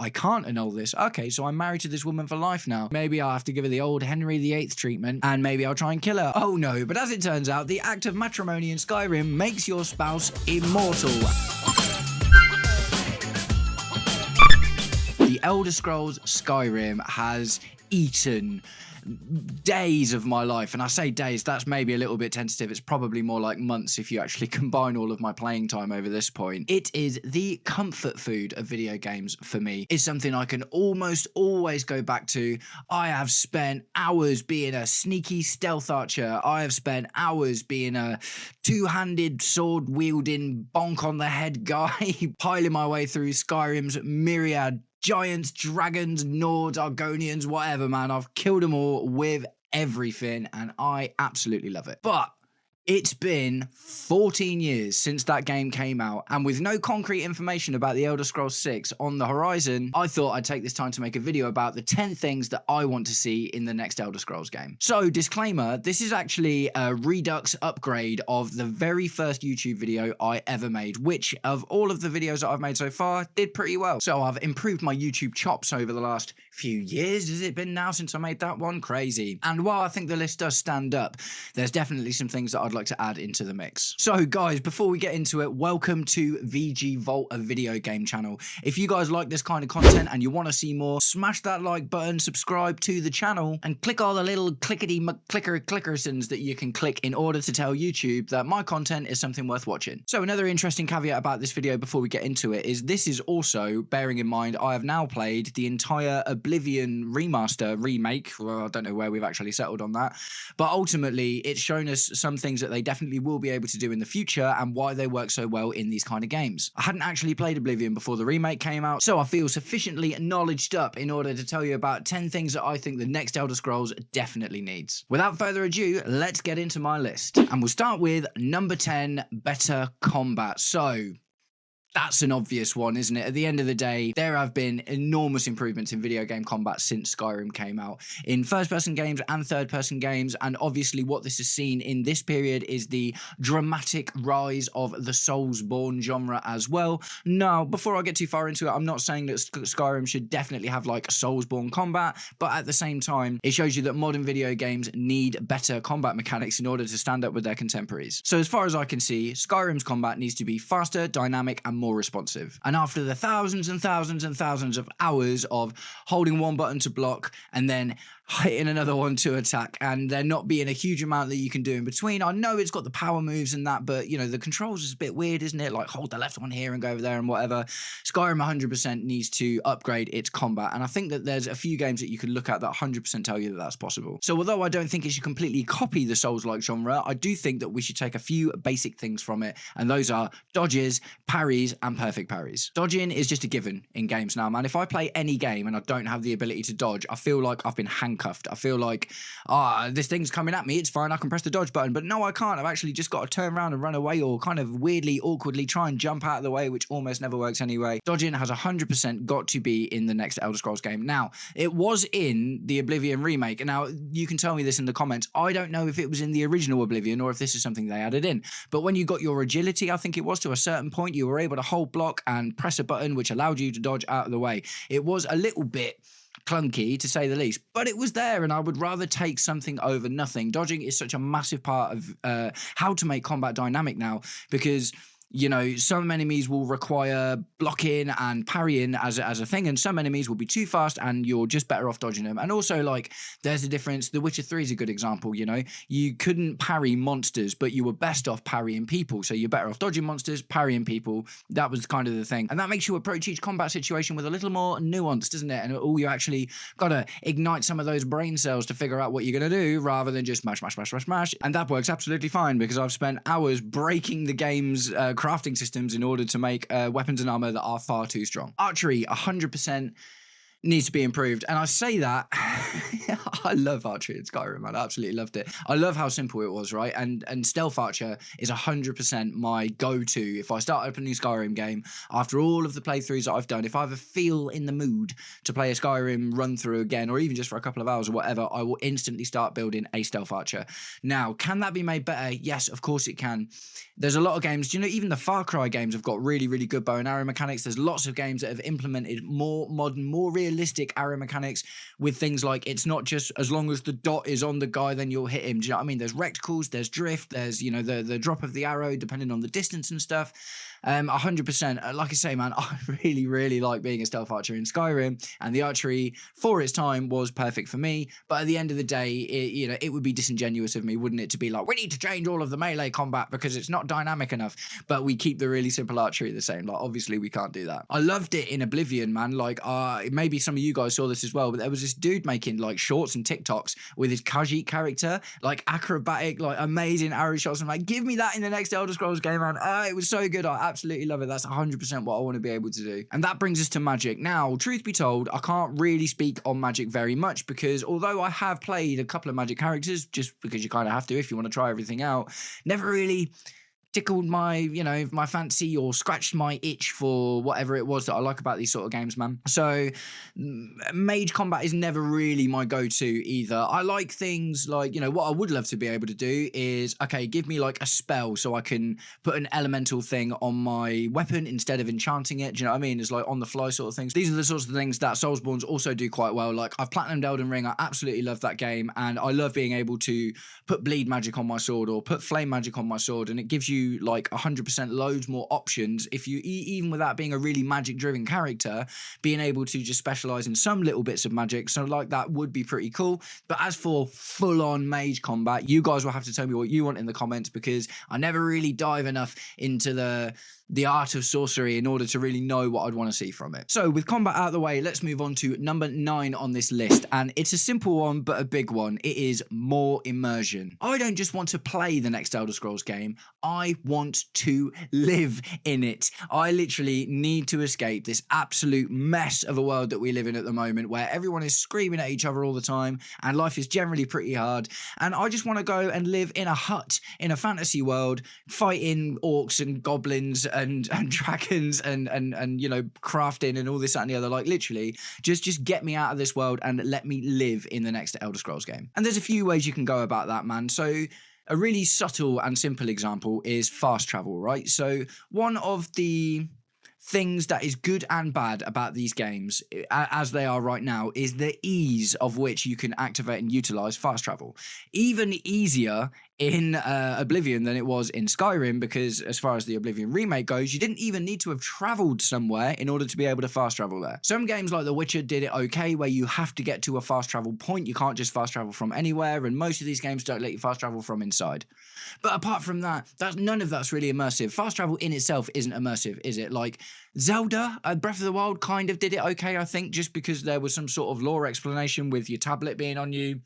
I can't annul this. Okay, so I'm married to this woman for life now. Maybe I'll have to give her the old Henry VIII treatment, and maybe I'll try and kill her. Oh no, but as it turns out, the act of matrimony in Skyrim makes your spouse immortal. The Elder Scrolls Skyrim has eaten days of my life, and I say days, that's maybe a little bit tentative. It's probably more like months if you actually combine all of my playing time over this point. It is the comfort food of video games for me. It's something I can almost always go back to. I have spent hours being a sneaky stealth archer. I have spent hours being a two-handed sword wielding bonk on the head guy, piling my way through Skyrim's myriad giants, dragons, Nords, Argonians, whatever, man. I've killed them all with everything, and I absolutely love it. But it's been 14 years since that game came out, and with no concrete information about the Elder Scrolls 6 on the horizon, I thought I'd take this time to make a video about the 10 things that I want to see in the next Elder Scrolls game. So, disclaimer, this is actually a Redux upgrade of the very first YouTube video I ever made, which, of all of the videos that I've made so far, did pretty well. So I've improved my YouTube chops over the last few years. Has it been now since I made that one? Crazy. And while I think the list does stand up, there's definitely some things that I'd like to add into the mix. So guys, before we get into it, welcome to VG Vault, a video game channel. If you guys like this kind of content and you want to see more, smash that like button, subscribe to the channel, and click all the little clickersons that you can click in order to tell YouTube that my content is something worth watching. So another interesting caveat about this video before we get into it is this is also bearing in mind I have now played the entire Oblivion remake. Well, I don't know where we've actually settled on that, but ultimately it's shown us some things that they definitely will be able to do in the future and why they work so well in these kind of games. I hadn't actually played Oblivion before the remake came out, so I feel sufficiently knowledged up in order to tell you about 10 things that I think the next Elder Scrolls definitely needs. Without further ado, let's get into my list. And we'll start with number 10, better combat. So that's an obvious one, isn't it? At the end of the day, there have been enormous improvements in video game combat since Skyrim came out, in first-person games and third-person games, and obviously what this has seen in this period is the dramatic rise of the Soulsborne genre as well. Now, before I get too far into it, I'm not saying that Skyrim should definitely have like Soulsborne combat, but at the same time, it shows you that modern video games need better combat mechanics in order to stand up with their contemporaries. So as far as I can see, Skyrim's combat needs to be faster, dynamic, and more responsive. And after the thousands and thousands and thousands of hours of holding one button to block and then hitting another one to attack, and there not being a huge amount that you can do in between. I know it's got the power moves and that, but you know, the controls is a bit weird, isn't it? Like hold the left one here and go over there and whatever. Skyrim 100% needs to upgrade its combat, and I think that there's a few games that you can look at that 100% tell you that that's possible. So although I don't think it should completely copy the Souls-like genre, I do think that we should take a few basic things from it, and those are dodges, parries, and perfect parries. Dodging is just a given in games now, man. If I play any game and I don't have the ability to dodge, I feel like I've been handcuffed. I feel like, this thing's coming at me, it's fine, I can press the dodge button, but no, I can't. I've actually just got to turn around and run away, or kind of weirdly, awkwardly try and jump out of the way, which almost never works anyway. Dodging has 100% got to be in the next Elder Scrolls game. Now, it was in the Oblivion remake. Now, you can tell me this in the comments. I don't know if it was in the original Oblivion or if this is something they added in, but when you got your agility, I think it was, to a certain point, you were able to hold block and press a button which allowed you to dodge out of the way. It was a little bit clunky, to say the least, but it was there, and I would rather take something over nothing. Dodging is such a massive part of how to make combat dynamic now, because you know, some enemies will require blocking and parrying as a thing, and some enemies will be too fast and you're just better off dodging them. And also, like, there's a difference. The Witcher 3 is a good example, you know. You couldn't parry monsters, but you were best off parrying people. So you're better off dodging monsters, parrying people. That was kind of the thing. And that makes you approach each combat situation with a little more nuance, doesn't it? And you actually got to ignite some of those brain cells to figure out what you're going to do, rather than just smash, smash, smash, smash, smash. And that works absolutely fine, because I've spent hours breaking the game's crafting systems in order to make weapons and armor that are far too strong. Archery, 100% needs to be improved. And I say that I love archery in Skyrim, man. I absolutely loved it. I love how simple it was, right? And stealth archer is 100% my go-to if I start up a new Skyrim game. After all of the playthroughs that I've done, if I ever feel in the mood to play a Skyrim run through again, or even just for a couple of hours or whatever, I will instantly start building a stealth archer. Now, can that be made better? Yes, of course it can. There's a lot of games, you know, even the Far Cry games have got really, really good bow and arrow mechanics. There's lots of games that have implemented more modern, more realistic arrow mechanics with things like it's not just as long as the dot is on the guy, then you'll hit him. Do you know what I mean? There's reticles, there's drift, there's, you know, the drop of the arrow depending on the distance and stuff. 100%. Like I say, man, I really, really like being a stealth archer in Skyrim, and the archery for its time was perfect for me. But at the end of the day, it would be disingenuous of me, wouldn't it, to be like, we need to change all of the melee combat because it's not dynamic enough, but we keep the really simple archery the same. Like, obviously, we can't do that. I loved it in Oblivion, man. Like, maybe some of you guys saw this as well, but there was this dude making like shorts and TikToks with his Khajiit character, like acrobatic, like amazing arrow shots. I'm like, give me that in the next Elder Scrolls game, man. It was so good. I absolutely love it. That's 100% what I want to be able to do. And that brings us to magic. Now, truth be told, I can't really speak on magic very much because although I have played a couple of magic characters, just because you kind of have to if you want to try everything out, never really tickled my fancy or scratched my itch for whatever it was that I like about these sort of games, man. So mage combat is never really my go-to either. I like things like, what I would love to be able to do is, okay, give me like a spell so I can put an elemental thing on my weapon instead of enchanting it. Do you know what I mean? It's like on the fly sort of things. These are the sorts of things that Soulsborns also do quite well. Like, I've platinumed Elden Ring. I absolutely love that game, and I love being able to put bleed magic on my sword or put flame magic on my sword, and it gives you like 100% loads more options if you even without being a really magic driven character, being able to just specialize in some little bits of magic. So like that would be pretty cool. But as for full on mage combat, you guys will have to tell me what you want in the comments, because I never really dive enough into the art of sorcery in order to really know what I'd want to see from it. So with combat out of the way, let's move on to number 9 on this list, and it's a simple one but a big one. It is more immersion. I don't just want to play the next Elder Scrolls game, I want to live in it. I literally need to escape this absolute mess of a world that we live in at the moment, where everyone is screaming at each other all the time and life is generally pretty hard, and I just want to go and live in a hut in a fantasy world, fighting orcs and goblins and dragons and crafting and all this, that, and the other. Like, literally, just get me out of this world and let me live in the next Elder Scrolls game. And there's a few ways you can go about that, man. So a really subtle and simple example is fast travel, right? So one of the things that is good and bad about these games as they are right now is the ease of which you can activate and utilize fast travel. Even easier in Oblivion than it was in Skyrim, because as far as the Oblivion remake goes, you didn't even need to have traveled somewhere in order to be able to fast travel there. Some games like The Witcher did it okay, where you have to get to a fast travel point. You can't just fast travel from anywhere, and most of these games don't let you fast travel from inside. But apart from that, none of that's really immersive. Fast travel in itself isn't immersive, is it? Like Zelda, Breath of the Wild kind of did it okay, I think, just because there was some sort of lore explanation with your tablet being on you,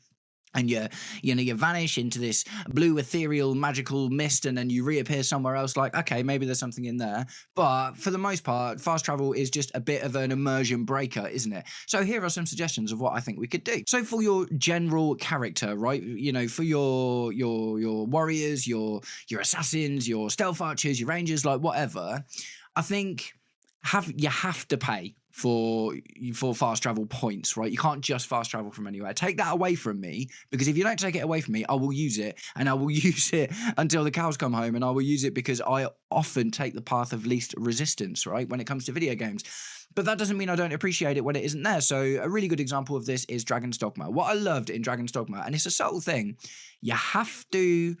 and you vanish into this blue ethereal magical mist, and then you reappear somewhere else. Like, okay, maybe there's something in there, but for the most part, fast travel is just a bit of an immersion breaker, isn't it? So here are some suggestions of what I think we could do. So for your general character, right, for your warriors, your assassins, your stealth archers, your rangers, like whatever, I think you have to pay for fast travel points, right? You can't just fast travel from anywhere. Take that away from me, because if you don't take it away from me, I will use it, and I will use it until the cows come home, and I will use it because I often take the path of least resistance, right, when it comes to video games. But that doesn't mean I don't appreciate it when it isn't there. So a really good example of this is Dragon's Dogma. What I loved in Dragon's Dogma, and it's a subtle thing, you have to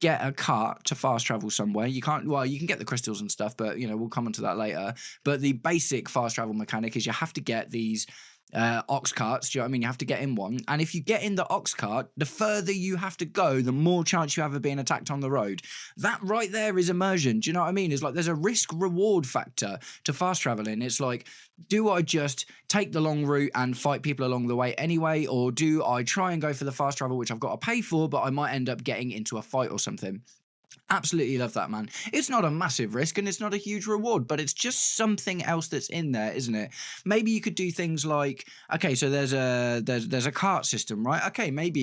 get a cart to fast travel somewhere. You can get the crystals and stuff, but we'll come onto that later. But the basic fast travel mechanic is you have to get these ox carts. Do you know what I mean? You have to get in one, and if you get in the ox cart, the further you have to go, the more chance you have of being attacked on the road. That right there is immersion. Do you know what I mean? It's like there's a risk reward factor to fast traveling. It's like, do I just take the long route and fight people along the way anyway, or do I try and go for the fast travel, which I've got to pay for, but I might end up getting into a fight or something? Absolutely love that, man. It's not a massive risk and it's not a huge reward, but it's just something else that's in there, isn't it? Maybe you could do things like, okay, so there's a cart system, right? Okay, maybe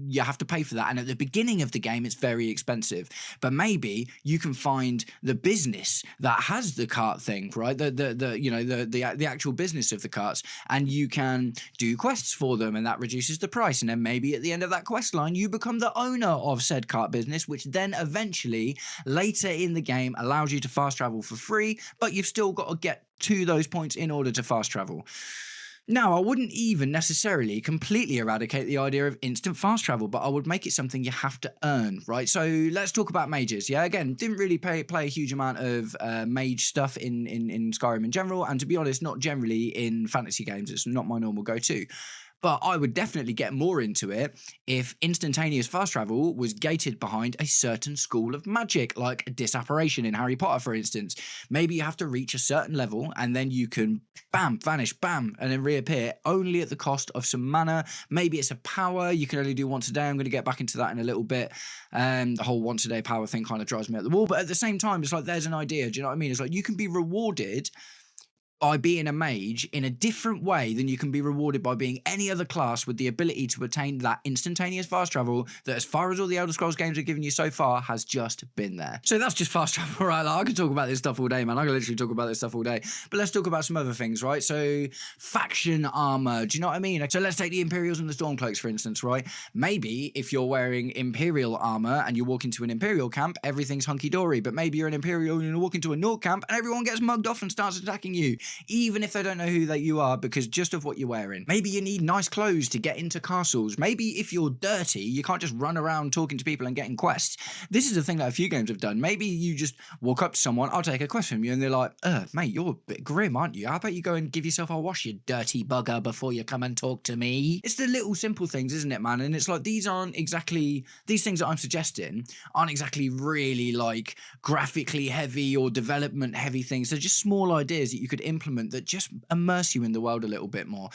you have to pay for that, and at the beginning of the game it's very expensive. But maybe you can find the business that has the cart thing, right? The actual business of the carts, and you can do quests for them, and that reduces the price. And then maybe at the end of that quest line, you become the owner of said cart business, which then eventually later in the game allows you to fast travel for free, but you've still got to get to those points in order to fast travel. Now, I wouldn't even necessarily completely eradicate the idea of instant fast travel, but I would make it something you have to earn, right? So let's talk about mages. Yeah, again, didn't really play a huge amount of mage stuff in Skyrim in general, and to be honest, not generally in fantasy games. It's not my normal go-to. But I would definitely get more into it if instantaneous fast travel was gated behind a certain school of magic, like disapparition in Harry Potter, for instance. Maybe you have to reach a certain level and then you can, bam, vanish, bam, and then reappear only at the cost of some mana. Maybe it's a power you can only do once a day. I'm going to get back into that in a little bit. The whole once a day power thing kind of drives me up the wall. But at the same time, it's like there's an idea. Do you know what I mean? It's like you can be rewarded by being a mage in a different way than you can be rewarded by being any other class, with the ability to attain that instantaneous fast travel that, as far as all the Elder Scrolls games have given you so far, has just been there. So that's just fast travel, right? Like, I could talk about this stuff all day, man. I could literally talk about this stuff all day. But let's talk about some other things, right? So faction armor, do you know what I mean? So let's take the Imperials and the Stormcloaks, for instance, right? Maybe if you're wearing Imperial armor and you walk into an Imperial camp, everything's hunky-dory. But maybe you're an Imperial and you walk into a North camp and everyone gets mugged off and starts attacking you, even if they don't know who that you are, because just of what you're wearing. Maybe you need nice clothes to get into castles. Maybe if you're dirty, you can't just run around talking to people and getting quests. This is a thing that a few games have done. Maybe you just walk up to someone, I'll take a quest from you, and they're like, mate, you're a bit grim, aren't you? How about you go and give yourself a wash, you dirty bugger, before you come and talk to me? It's the little simple things, isn't it, man? And it's like, these things that I'm suggesting aren't exactly really like graphically heavy or development heavy things. They're just small ideas that you could implement that just immerse you in the world a little bit more.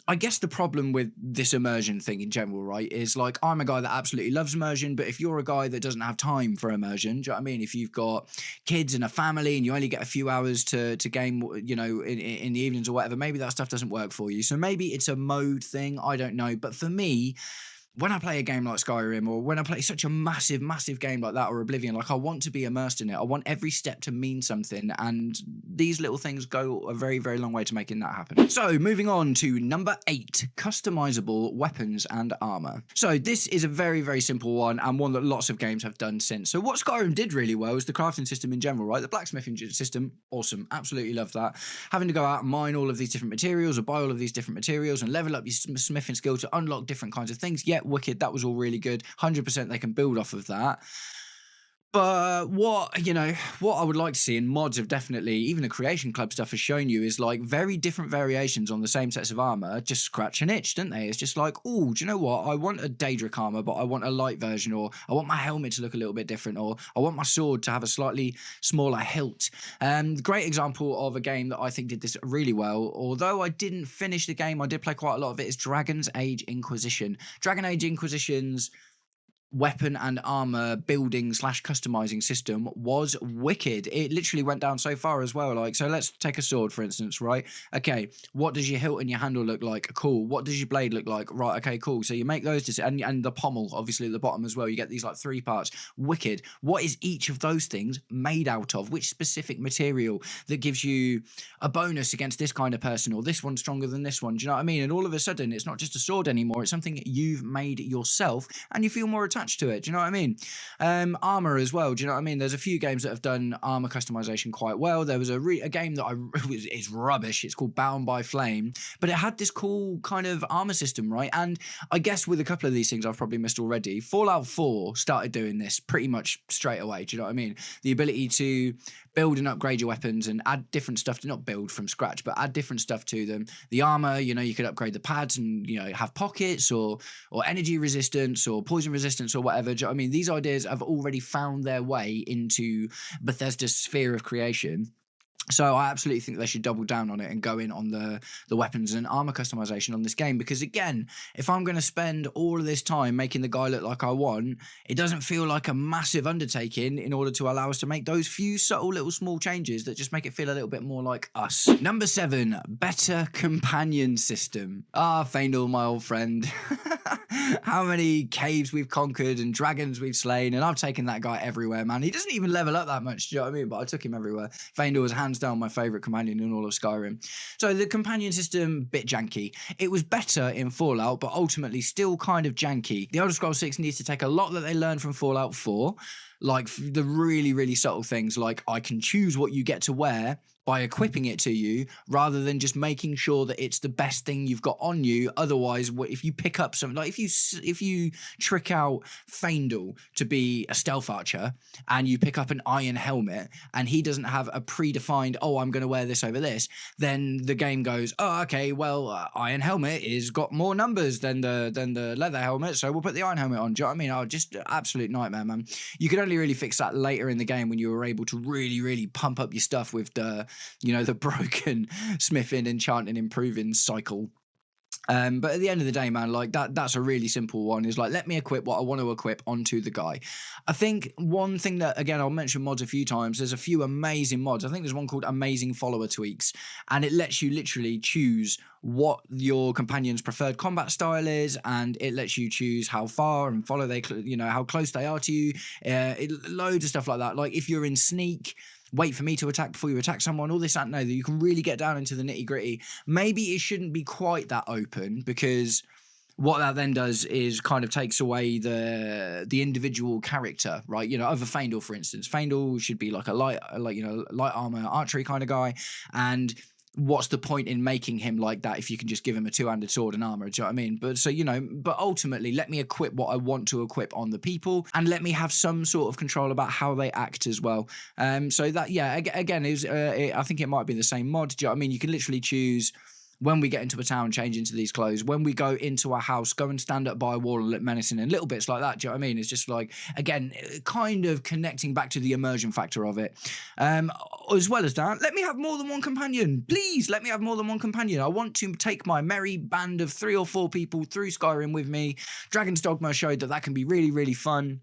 I guess the problem with this immersion thing in general, right, is like, I'm a guy that absolutely loves immersion, but if you're a guy that doesn't have time for immersion, do you know what I mean? If you've got kids and a family and you only get a few hours to game, you know, in the evenings or whatever, maybe that stuff doesn't work for you. So maybe it's a mode thing, I don't know. But for me, when I play a game like Skyrim, or when I play such a massive, massive game like that, or Oblivion, like, I want to be immersed in it. I want every step to mean something, and these little things go a very, very long way to making that happen. So, moving on to number 8, customizable weapons and armor. So, this is a very, very simple one, and one that lots of games have done since. So, what Skyrim did really well is the crafting system in general, right? The blacksmithing system, awesome, absolutely love that. Having to go out and mine all of these different materials, or buy all of these different materials, and level up your smithing skill to unlock different kinds of things. Yeah, wicked, that was all really good. 100% they can build off of that. But what I would like to see, and mods have definitely, even the Creation Club stuff has shown you, is like very different variations on the same sets of armor just scratch an itch, don't they? It's just like, oh, do you know what? I want a Daedric armor, but I want a light version, or I want my helmet to look a little bit different, or I want my sword to have a slightly smaller hilt. Great example of a game that I think did this really well, although I didn't finish the game, I did play quite a lot of it, is Dragon's Age Inquisition. Dragon Age Inquisition's weapon and armor building / customizing system was wicked. It literally went down so far as well. Like, so let's take a sword, for instance, right? Okay, what does your hilt and your handle look like? Cool. What does your blade look like? Right, okay, cool. So you make those, and the pommel, obviously, at the bottom as well. You get these like 3 parts. Wicked. What is each of those things made out of? Which specific material that gives you a bonus against this kind of person, or this one's stronger than this one? Do you know what I mean? And all of a sudden, it's not just a sword anymore. It's something you've made yourself, and you feel more attached to it. Do you know what I mean? Armor as well. Do you know what I mean? There's a few games that have done armor customization quite well. There was a game that is rubbish. It's called Bound by Flame, but it had this cool kind of armor system, right? And I guess with a couple of these things I've probably missed already, Fallout 4 started doing this pretty much straight away. Do you know what I mean? The ability to build and upgrade your weapons and add different stuff to, not build from scratch, but add different stuff to them. The armor, you know, you could upgrade the pads and, you know, have pockets or energy resistance or poison resistance or whatever. Do you know what I mean? These ideas have already found their way into Bethesda's sphere of creation. So I absolutely think they should double down on it and go in on the weapons and armor customization on this game, because again, if I'm going to spend all of this time making the guy look like I want, it doesn't feel like a massive undertaking in order to allow us to make those few subtle little small changes that just make it feel a little bit more like us. Number 7, better companion system. Faendal, my old friend. How many caves we've conquered and dragons we've slain, and I've taken that guy everywhere, man. He doesn't even level up that much, do you know what I mean? But I took him everywhere. Faendal was hands down my favourite companion in all of Skyrim. So the companion system, bit janky. It was better in Fallout, but ultimately still kind of janky. The Elder Scrolls 6 needs to take a lot that they learned from Fallout 4, like the really, really subtle things, like I can choose what you get to wear by equipping it to you, rather than just making sure that it's the best thing you've got on you. Otherwise, if you pick up something, like if you trick out Faendal to be a stealth archer and you pick up an iron helmet and he doesn't have a predefined, I'm going to wear this over this, then the game goes, okay, well, iron helmet is got more numbers than the leather helmet, so we'll put the iron helmet on. Do you know what I mean? Just absolute nightmare, man. You could only really fix that later in the game when you were able to really, really pump up your stuff with the broken smithing, enchanting, improving cycle. But at the end of the day, man, like that's a really simple one, is like, let me equip what I want to equip onto the guy. I think one thing that, again, I'll mention mods a few times, there's a few amazing mods. I think there's one called Amazing Follower Tweaks, and it lets you literally choose what your companion's preferred combat style is, and it lets you choose how far and follow they, how close they are to you. Loads of stuff like that. Like if you're in sneak, wait for me to attack before you attack someone, all this and that you can really get down into the nitty gritty. Maybe it shouldn't be quite that open, because what that then does is kind of takes away the individual character, right? Over Faendal, for instance. Faendal should be like a light armor archery kind of guy, and what's the point in making him like that if you can just give him a two-handed sword and armor? Do you know what I mean? But ultimately, let me equip what I want to equip on the people, and let me have some sort of control about how they act as well. So that, again, is I think it might be the same mod. Do you know what I mean? You can literally choose, when we get into a town, change into these clothes. When we go into a house, go and stand up by a wall and look menacing, and little bits like that. Do you know what I mean? It's just like, again, kind of connecting back to the immersion factor of it. As well as that, let me have more than one companion. Please, let me have more than one companion. I want to take my merry band of 3 or 4 people through Skyrim with me. Dragon's Dogma showed that can be really, really fun.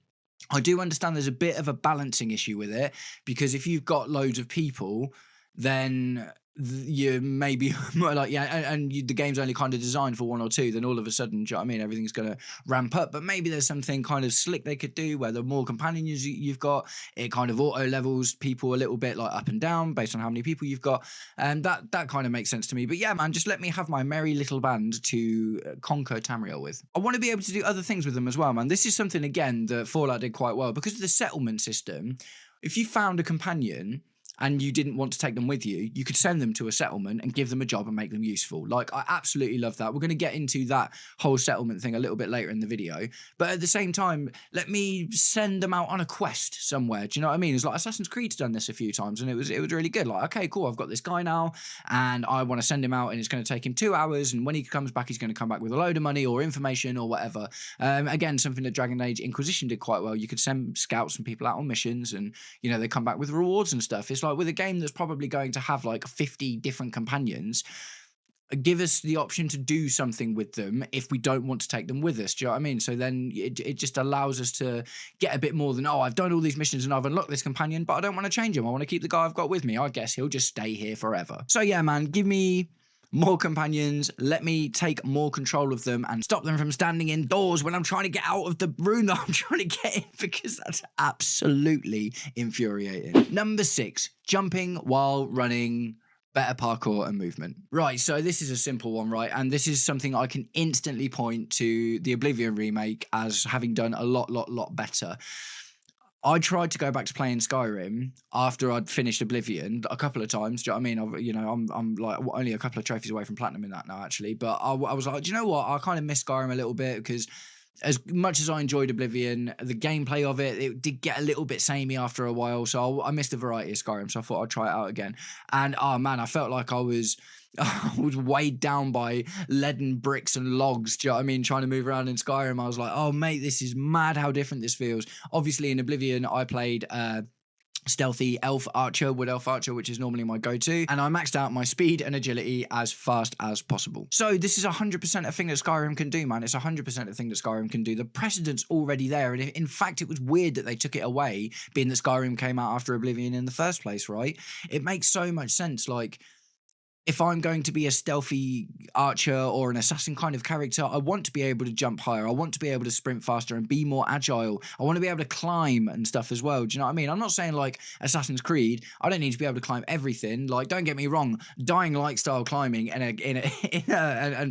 I do understand there's a bit of a balancing issue with it, because if you've got loads of people, then you maybe like, the game's only kind of designed for 1 or 2, then all of a sudden, do you know what I mean, everything's going to ramp up. But maybe there's something kind of slick they could do where the more companions you've got, it kind of auto levels people a little bit, like up and down based on how many people you've got, and that kind of makes sense to me. But yeah, man, just let me have my merry little band to conquer Tamriel with. I want to be able to do other things with them as well, man. This is something, again, that Fallout did quite well, because of the settlement system. If you found a companion and you didn't want to take them with you, you could send them to a settlement and give them a job and make them useful. Like, I absolutely love that. We're going to get into that whole settlement thing a little bit later in the video. But at the same time, let me send them out on a quest somewhere. Do you know what I mean? It's like Assassin's Creed's done this a few times, and it was really good. Like, okay, cool, I've got this guy now, and I want to send him out, and it's going to take him 2 hours, and when he comes back, he's going to come back with a load of money or information or whatever. Again, something that Dragon Age Inquisition did quite well. You could send scouts and people out on missions, and, they come back with rewards and stuff. It's like, with a game that's probably going to have like 50 different companions, give us the option to do something with them if we don't want to take them with us. Do you know what I mean? So then it just allows us to get a bit more than, I've done all these missions and I've unlocked this companion, but I don't want to change him. I want to keep the guy I've got with me. I guess he'll just stay here forever. So yeah, man, give me more companions, let me take more control of them and stop them from standing indoors when I'm trying to get out of the room that I'm trying to get in, because that's absolutely infuriating. Number 6, jumping while running, better parkour and movement. Right, so this is a simple one, right? And this is something I can instantly point to the Oblivion remake as having done a lot better. I tried to go back to playing Skyrim after I'd finished Oblivion a couple of times. Do you know what I mean? I'm like only a couple of trophies away from platinum in that now, actually. But I was like, do you know what? I kind of miss Skyrim a little bit, because as much as I enjoyed Oblivion, the gameplay of it did get a little bit samey after a while. So I missed the variety of Skyrim. So I thought I'd try it out again. And man, I felt like I was weighed down by leaden bricks and logs. Do you know what I mean? Trying to move around in Skyrim, I was like, oh mate, this is mad how different this feels. Obviously in Oblivion, I played stealthy elf archer, wood elf archer, which is normally my go-to, and I maxed out my speed and agility as fast as possible. So this is 100% a thing that Skyrim can do, man. It's 100% a thing that Skyrim can do. The precedent's already there, and in fact it was weird that they took it away, being that Skyrim came out after Oblivion in the first place, right? It makes so much sense. Like, if I'm going to be a stealthy archer or an assassin kind of character, I want to be able to jump higher. I want to be able to sprint faster and be more agile. I want to be able to climb and stuff as well. Do you know what I mean? I'm not saying like Assassin's Creed. I don't need to be able to climb everything. Like, don't get me wrong, Dying Light style climbing and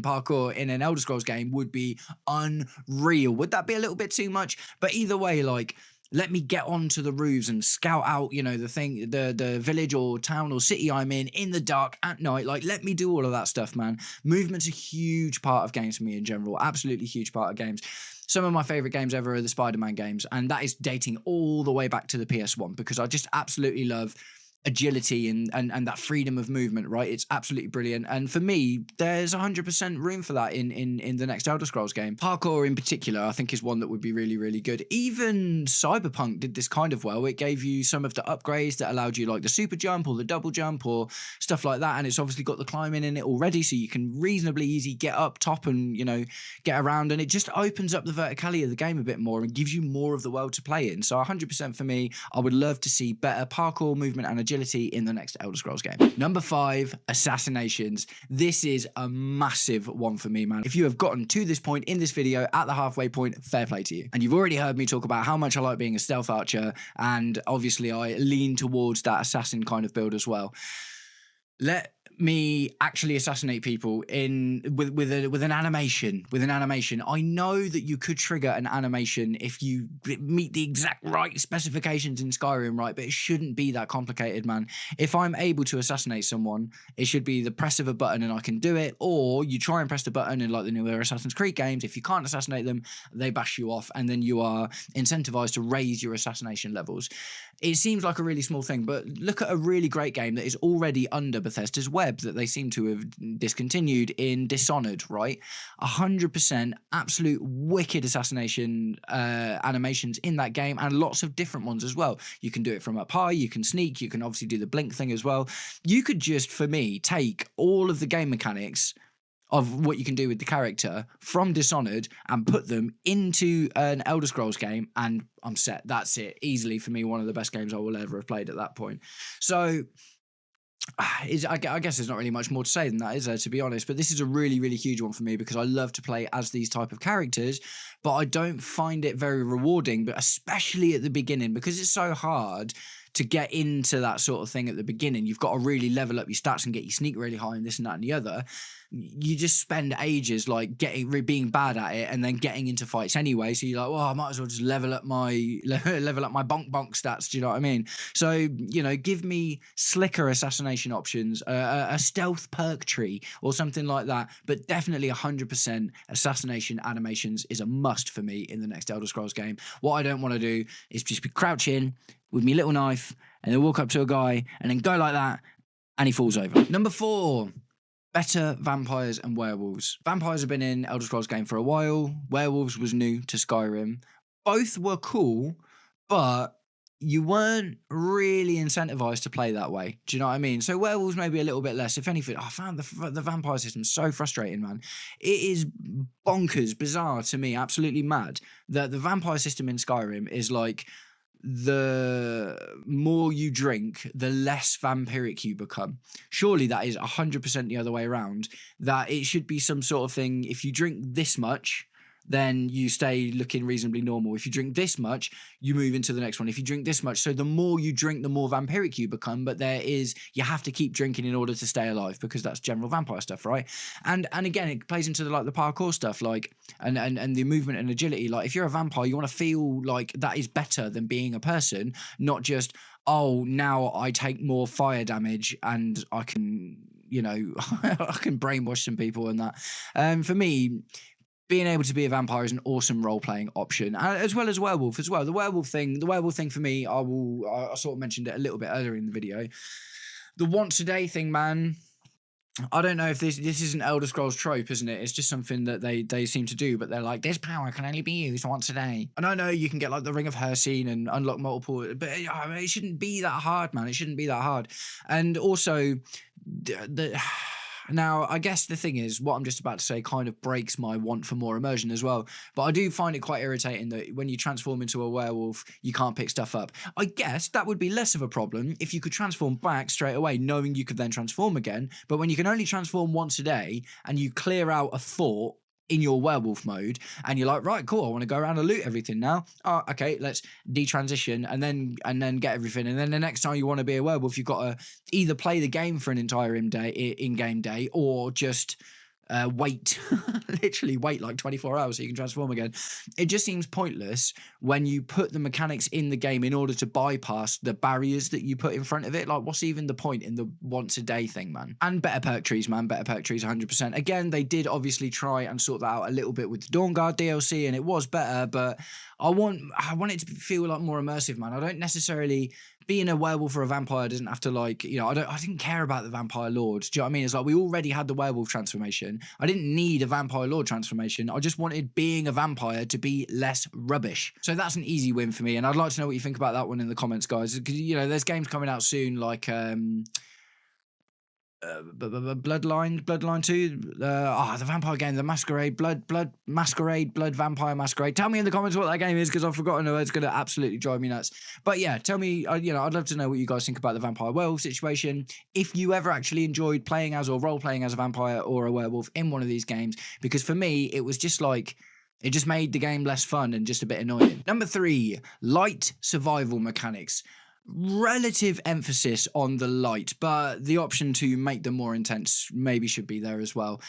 parkour in an Elder Scrolls game would be unreal. Would that be a little bit too much? But either way, like, let me get onto the roofs and scout out, you know, the village or town or city I'm in the dark at night. Like, let me do all of that stuff, man. Movement's a huge part of games for me in general. Absolutely huge part of games. Some of my favorite games ever are the Spider-Man games, and that is dating all the way back to the PS1 because I just absolutely love agility and that freedom of movement, right? It's absolutely brilliant. And for me, there's 100% room for that in the next Elder Scrolls game. Parkour in particular, I think, is one that would be really, really good. Even Cyberpunk did this kind of well. It gave you some of the upgrades that allowed you like the super jump or the double jump or stuff like that. And it's obviously got the climbing in it already, so you can reasonably easy get up top and, you know, get around. And it just opens up the verticality of the game a bit more and gives you more of the world to play in. So 100% for me, I would love to see better parkour, movement and agility in the next Elder Scrolls game. Number 5, Assassinations. This is a massive one for me, man. If you have gotten to this point in this video at the halfway point, fair play to you. And you've already heard me talk about how much I like being a stealth archer, and obviously I lean towards that assassin kind of build as well. Let me actually assassinate people with an animation. I know that you could trigger an animation if you meet the exact right specifications in Skyrim, right? But it shouldn't be that complicated, man. If I'm able to assassinate someone, it should be the press of a button and I can do it, or you try and press the button in like the newer Assassin's Creed games. If you can't assassinate them, they bash you off, and then you are incentivized to raise your assassination levels. It seems like a really small thing, but look at a really great game that is already under Bethesda's web that they seem to have discontinued in Dishonored, right? 100% absolute wicked assassination animations in that game, and lots of different ones as well. You can do it from up high, you can sneak, you can obviously do the blink thing as well. You could just, for me, take all of the game mechanics of what you can do with the character from Dishonored and put them into an Elder Scrolls game, and I'm set. That's it. Easily, for me, one of the best games I will ever have played at that point. So I guess there's not really much more to say than that, is there, to be honest? But this is a really, really huge one for me because I love to play as these type of characters, but I don't find it very rewarding, but especially at the beginning, because it's so hard to get into that sort of thing at the beginning. You've got to really level up your stats and get your sneak really high and this and that and the other. You just spend ages like being bad at it and then getting into fights anyway. So you're like, well, I might as well just level up my bonk stats. Do you know what I mean? So, you know, give me slicker assassination options, a stealth perk tree or something like that. But definitely 100% assassination animations is a must for me in the next Elder Scrolls game. What I don't want to do is just be crouching with me little knife and then walk up to a guy and then go like that and he falls over. Number 4, better vampires and werewolves. Vampires have been in Elder Scrolls game for a while. Werewolves was new to Skyrim. Both were cool, but you weren't really incentivized to play that way. Do you know what I mean? So werewolves maybe a little bit less. If anything, I found the vampire system so frustrating, man. It is bonkers, bizarre to me, absolutely mad that the vampire system in Skyrim is like, the more you drink, the less vampiric you become. Surely that is 100% the other way around, that it should be some sort of thing. If you drink this much, then you stay looking reasonably normal. If you drink this much, you move into the next one. If you drink this much, so the more you drink, the more vampiric you become. But you have to keep drinking in order to stay alive, because that's general vampire stuff, right? And again, it plays into the parkour stuff, and the movement and agility. Like, if you're a vampire, you want to feel like that is better than being a person, not just, oh, now I take more fire damage and I can, you know, I can brainwash some people and that. For me, being able to be a vampire is an awesome role-playing option, as well as werewolf as well. The werewolf thing for me, I sort of mentioned it a little bit earlier in the video. The once a day thing, man, I don't know if this is an Elder Scrolls trope, isn't it? It's just something that they seem to do, but they're like, this power can only be used once a day. And I know you can get like the Ring of Hercene and unlock multiple, but I mean, it shouldn't be that hard, man. It shouldn't be that hard. And also, the now, I guess the thing is, what I'm just about to say kind of breaks my want for more immersion as well. But I do find it quite irritating that when you transform into a werewolf, you can't pick stuff up. I guess that would be less of a problem if you could transform back straight away, knowing you could then transform again. But when you can only transform once a day and you clear out a thought in your werewolf mode and you're like, right, cool, I want to go around and loot everything now. Oh, okay, let's detransition and then get everything. And then the next time you want to be a werewolf, you've got to either play the game for an entire in-game day or just wait, literally wait like 24 hours so you can transform again. It just seems pointless when you put the mechanics in the game in order to bypass the barriers that you put in front of it. Like, what's even the point in the once a day thing, man? And better perk trees, man. Better perk trees 100%. Again, they did obviously try and sort that out a little bit with the Dawnguard DLC, and it was better, but I want it to feel like more immersive, man. I don't necessarily, being a werewolf or a vampire doesn't have to, like, you know, I didn't care about the vampire lord. Do you know what I mean? It's like we already had the werewolf transformation. I didn't need a vampire lord transformation. I just wanted being a vampire to be less rubbish. So that's an easy win for me. And I'd like to know what you think about that one in the comments, guys. Because, you know, there's games coming out soon like Bloodline 2, the vampire game, the Masquerade, Blood Vampire Masquerade. Tell me in the comments what that game is, because I've forgotten it. It's going to absolutely drive me nuts. But yeah, tell me, you know, I'd love to know what you guys think about the vampire werewolf situation. If you ever actually enjoyed playing as or role playing as a vampire or a werewolf in one of these games, because for me, it was just like, it just made the game less fun and just a bit annoying. Number 3, light survival mechanics. Relative emphasis on the light, but the option to make them more intense maybe should be there as well.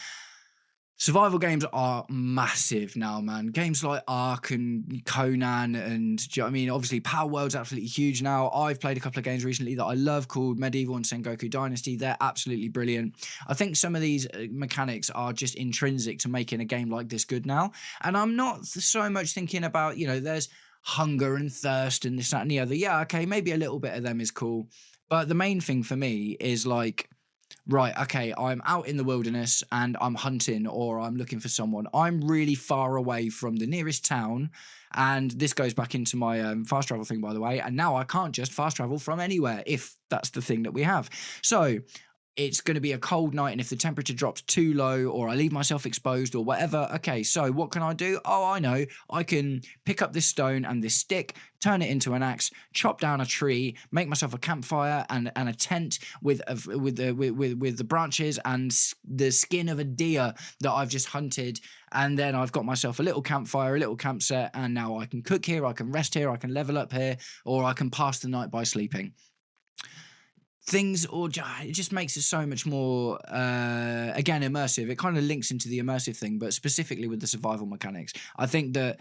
Survival games are massive now, man. Games like Ark and Conan and, do you know what I mean? Obviously, Power World's absolutely huge now. I've played a couple of games recently that I love called Medieval and Sengoku Dynasty. They're absolutely brilliant. I think some of these mechanics are just intrinsic to making a game like this good now. And I'm not so much thinking about, you know, there's hunger and thirst and this, that, and the other. Yeah, okay, maybe a little bit of them is cool. But the main thing for me is like, right, okay, I'm out in the wilderness and I'm hunting or I'm looking for someone. I'm really far away from the nearest town. And this goes back into my fast travel thing, by the way. And now I can't just fast travel from anywhere if that's the thing that we have. So it's going to be a cold night, and if the temperature drops too low or I leave myself exposed or whatever, okay, so what can I do? Oh, I know. I can pick up this stone and this stick, turn it into an axe, chop down a tree, make myself a campfire and a tent with the branches and the skin of a deer that I've just hunted, and then I've got myself a little campfire, a little campset, and now I can cook here, I can rest here, I can level up here, or I can pass the night by sleeping. Things, or it just makes it so much more, again, immersive. It kind of links into the immersive thing, but specifically with the survival mechanics. I think that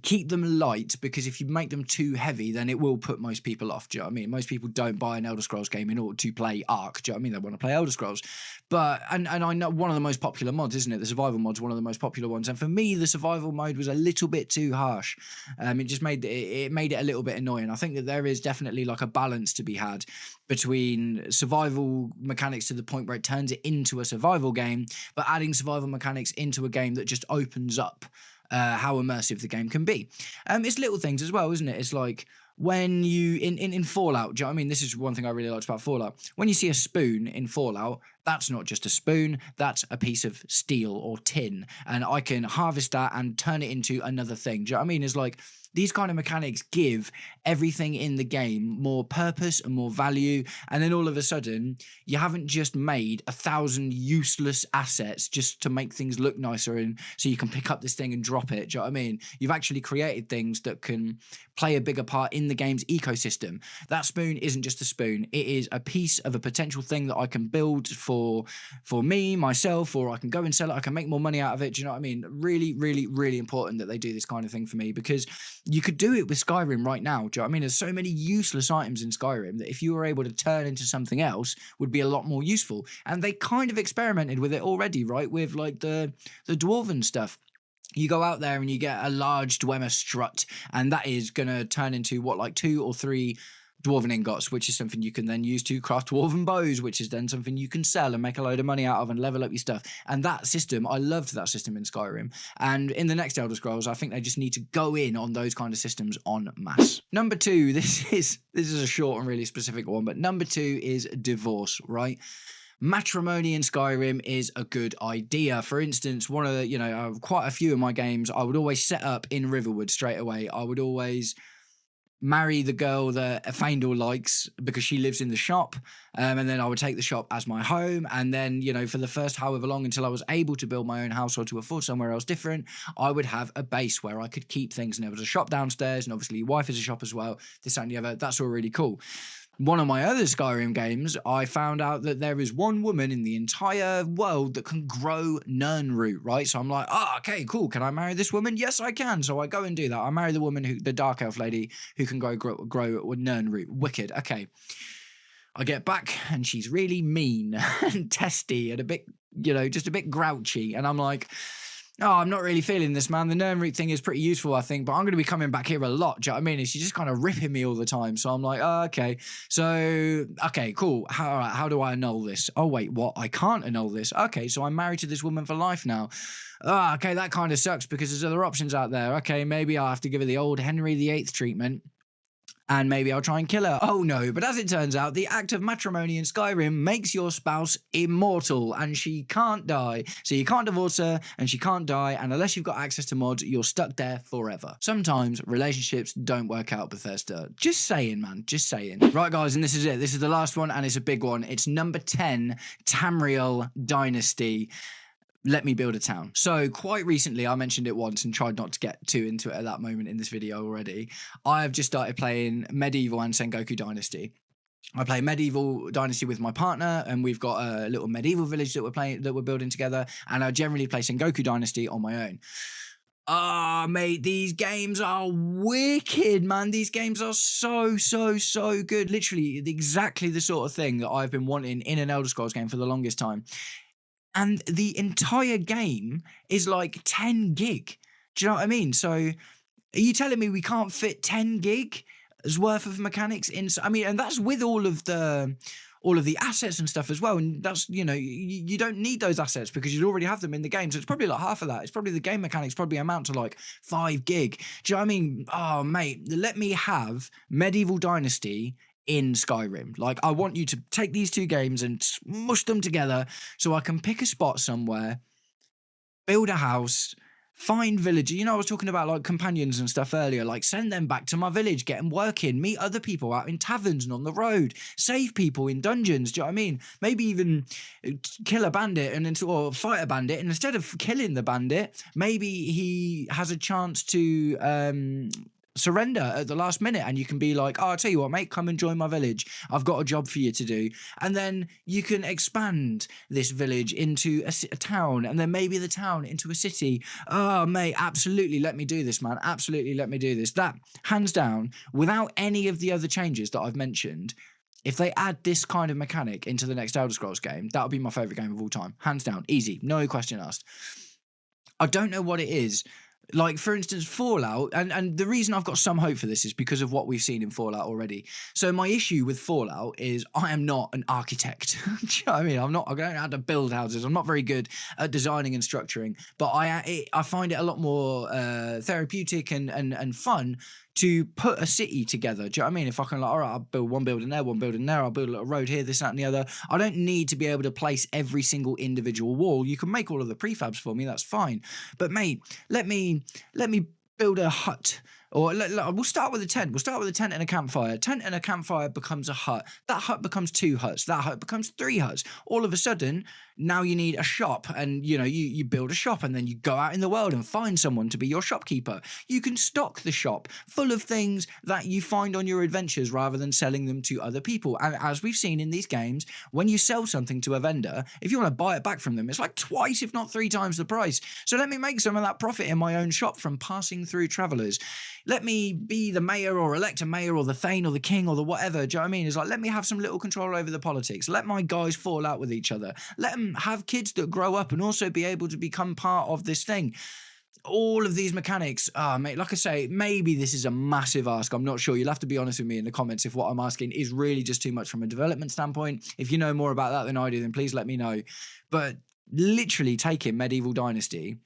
keep them light, because if you make them too heavy, then it will put most people off. Do you know what I mean? Most people don't buy an Elder Scrolls game in order to play Ark. Do you know what I mean? They want to play Elder Scrolls. But, and I know one of the most popular mods, isn't it? The survival mod's one of the most popular ones. And for me, the survival mode was a little bit too harsh. It just made it a little bit annoying. I think that there is definitely like a balance to be had between survival mechanics to the point where it turns it into a survival game, but adding survival mechanics into a game that just opens up how immersive the game can be. It's little things as well, isn't it? It's like when you, in Fallout, do you know what I mean? This is one thing I really liked about Fallout. When you see a spoon in Fallout, that's not just a spoon, that's a piece of steel or tin. And I can harvest that and turn it into another thing. Do you know what I mean? It's like, these kind of mechanics give everything in the game more purpose and more value. And then all of a sudden, you haven't just made 1,000 useless assets just to make things look nicer and so you can pick up this thing and drop it. Do you know what I mean? You've actually created things that can play a bigger part in the game's ecosystem. That spoon isn't just a spoon. It is a piece of a potential thing that I can build for me, myself, or I can go and sell it. I can make more money out of it. Do you know what I mean? Really, really, really important that they do this kind of thing for me, because you could do it with Skyrim right now. Do you know what I mean? There's so many useless items in Skyrim that if you were able to turn into something else would be a lot more useful. And they kind of experimented with it already, right? With like the dwarven stuff. You go out there and you get a large Dwemer strut, and that is going to turn into what, like 2 or 3 dwarven ingots, which is something you can then use to craft dwarven bows, which is then something you can sell and make a load of money out of and level up your stuff. And that system, I loved that system in Skyrim. And in the next Elder Scrolls, I think they just need to go in on those kind of systems en masse. Number 2, this is a short and really specific one, but number 2 is divorce, right? Matrimony in Skyrim is a good idea. For instance, one of the, quite a few of my games, I would always set up in Riverwood straight away. I would always marry the girl that Faendal likes because she lives in the shop, and then I would take the shop as my home, and then for the first however long until I was able to build my own house or to afford somewhere else different, I would have a base where I could keep things, and there was a shop downstairs, and obviously your wife is a shop as well, this that, and the other. That's all really cool. One of my other Skyrim games, I found out that there is one woman in the entire world that can grow nirnroot, right? So I'm like, okay, cool. Can I marry this woman? Yes, I can. So I go and do that. I marry the woman, the dark elf lady, who can grow nirnroot. Wicked. Okay. I get back and she's really mean and testy and a bit, just a bit grouchy. And I'm like, I'm not really feeling this, man. The nirnroot thing is pretty useful, I think, but I'm going to be coming back here a lot. Do you know what I mean? And she's just kind of ripping me all the time. So I'm like, okay. So, okay, cool. How do I annul this? Oh, wait, what? I can't annul this. Okay, so I'm married to this woman for life now. Okay, that kind of sucks because there's other options out there. Okay, maybe I'll have to give her the old Henry VIII treatment. And maybe I'll try and kill her. Oh no, but as it turns out, the act of matrimony in Skyrim makes your spouse immortal and she can't die. So you can't divorce her and she can't die, and unless you've got access to mods, you're stuck there forever. Sometimes relationships don't work out, Bethesda. Just saying, man, just saying. Right, guys, and this is it. This is the last one, and it's a big one. It's number 10, Tamriel Dynasty. Let me build a town. So quite recently, I mentioned it once and tried not to get too into it at that moment in this video already. I have just started playing Medieval and Sengoku Dynasty. I play Medieval Dynasty with my partner, and we've got a little medieval village that we're building together. And I generally play Sengoku Dynasty on my own. Mate, these games are wicked, man. These games are so good. Literally exactly the sort of thing that I've been wanting in an Elder Scrolls game for the longest time. And the entire game is like 10 gig. Do you know what I mean? So are you telling me we can't fit 10 gig worth of mechanics in? I mean, and that's with all of the assets and stuff as well. And that's, you don't need those assets because you already have them in the game. So it's probably like half of that. It's probably the game mechanics probably amount to like 5 gig. Do you know what I mean? Oh, mate, let me have Medieval Dynasty in Skyrim. Like, I want you to take these two games and smush them together so I can pick a spot somewhere, build a house, find villagers. I was talking about like companions and stuff earlier, like send them back to my village, get them working, meet other people out in taverns and on the road, save people in dungeons. Do you know what I mean? Maybe even kill a bandit or fight a bandit, and instead of killing the bandit, maybe he has a chance to surrender at the last minute, and you can be like, I'll tell you what, mate, come and join my village, I've got a job for you to do. And then you can expand this village into a town, and then maybe the town into a city. Oh, mate, absolutely let me do this, man. Absolutely let me do this. That, hands down, without any of the other changes that I've mentioned, if they add this kind of mechanic into the next Elder Scrolls game, that would be my favourite game of all time. Hands down, easy, no question asked. I don't know what it is. Like, for instance, Fallout, and the reason I've got some hope for this is because of what we've seen in Fallout already. So my issue with Fallout is I am not an architect. Do you know what I mean? I don't know how to build houses. I'm not very good at designing and structuring, but I find it a lot more therapeutic and fun to put a city together. Do you know what I mean? If I can, like, all right, I'll build one building there, I'll build a little road here, this, that, and the other. I don't need to be able to place every single individual wall. You can make all of the prefabs for me, that's fine. But mate, let me build a hut. Or we'll start with a tent. We'll start with a tent and a campfire. Tent and a campfire becomes a hut. That hut becomes 2 huts. That hut becomes 3 huts. All of a sudden, now you need a shop, and you build a shop, and then you go out in the world and find someone to be your shopkeeper. You can stock the shop full of things that you find on your adventures rather than selling them to other people. And as we've seen in these games, when you sell something to a vendor, if you want to buy it back from them, it's like twice, if not 3 times the price. So let me make some of that profit in my own shop from passing through travelers. Let me be the mayor or elect a mayor or the thane or the king or the whatever. Do you know what I mean? It's like, let me have some little control over the politics. Let my guys fall out with each other. Let them have kids that grow up and also be able to become part of this thing. all of these mechanics, mate, like I say, maybe this is a massive ask. I'm not sure. You'll have to be honest with me in the comments if what I'm asking is really just too much from a development standpoint. If you know more about that than I do, then please let me know. But literally taking Medieval Dynasty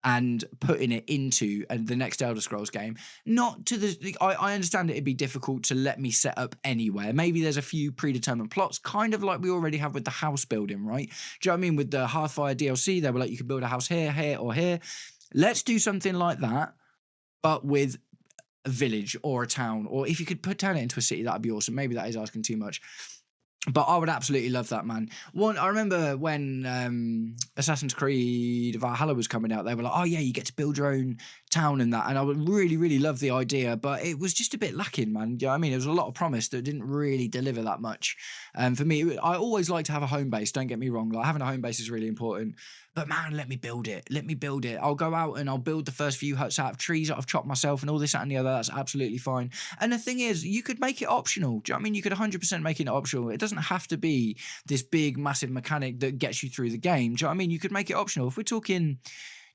and putting it into the next Elder Scrolls game, not to the... I understand it'd be difficult to let me set up anywhere. Maybe there's a few predetermined plots, kind of like we already have with the house building, right? Do you know what I mean? With the Hearthfire DLC, they were like, you could build a house here, here, or here. Let's do something like that, but with a village or a town, or if you could turn it into a city, that'd be awesome. Maybe that is asking too much. But I would absolutely love that, man. I remember when Assassin's Creed Valhalla was coming out, they were like, oh yeah, you get to build your own town and that. And I would really, really love the idea, but it was just a bit lacking, man. You know what I mean? There was a lot of promise that didn't really deliver that much. For me, I always like to have a home base, don't get me wrong. Like, having a home base is really important. But man, let me build it. Let me build it. I'll go out and I'll build the first few huts out of trees that I've chopped myself and all this, that, and the other. That's absolutely fine. And the thing is, you could make it optional. Do you know what I mean? You could 100% make it optional. It doesn't have to be this big, massive mechanic that gets you through the game. Do you know what I mean? You could make it optional. If we're talking...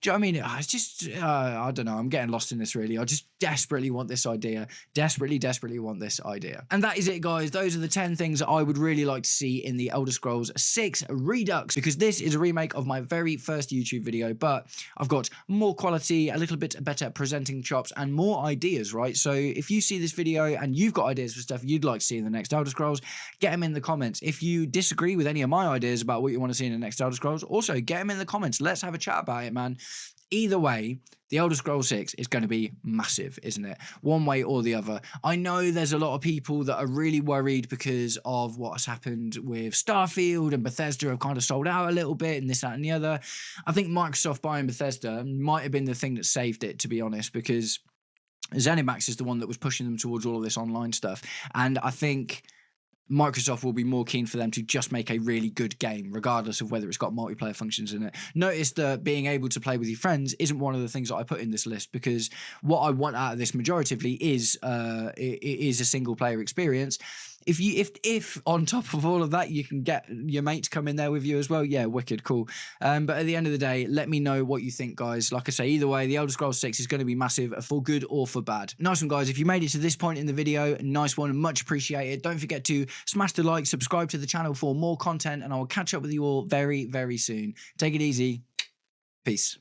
Do you know what I mean? It's just, I don't know. I'm getting lost in this, really. I just desperately want this idea. Desperately, desperately want this idea. And that is it, guys. Those are the 10 things that I would really like to see in the Elder Scrolls 6 Redux, because this is a remake of my very first YouTube video, but I've got more quality, a little bit better presenting chops, and more ideas, right? So if you see this video and you've got ideas for stuff you'd like to see in the next Elder Scrolls, get them in the comments. If you disagree with any of my ideas about what you want to see in the next Elder Scrolls, also get them in the comments. Let's have a chat about it, man. Either way, the Elder Scrolls 6 is going to be massive, isn't it? One way or the other. I know there's a lot of people that are really worried because of what has happened with Starfield, and Bethesda have kind of sold out a little bit and this, that, and the other. I think Microsoft buying Bethesda might have been the thing that saved it, to be honest, because ZeniMax is the one that was pushing them towards all of this online stuff. And I think Microsoft will be more keen for them to just make a really good game, regardless of whether it's got multiplayer functions in it. Notice that being able to play with your friends isn't one of the things that I put in this list, because what I want out of this majoritively is a single player experience. If on top of all of that you can get your mate to come in there with you as well, yeah, wicked cool. But at the end of the day, let me know what you think, guys. Like I say, either way, the Elder Scrolls 6 is going to be massive, for good or for bad. Nice one, guys. If you made it to this point in the video, nice one, much appreciated. Don't forget to smash the like, subscribe to the channel for more content, and I will catch up with you all very, very soon. Take it easy. Peace.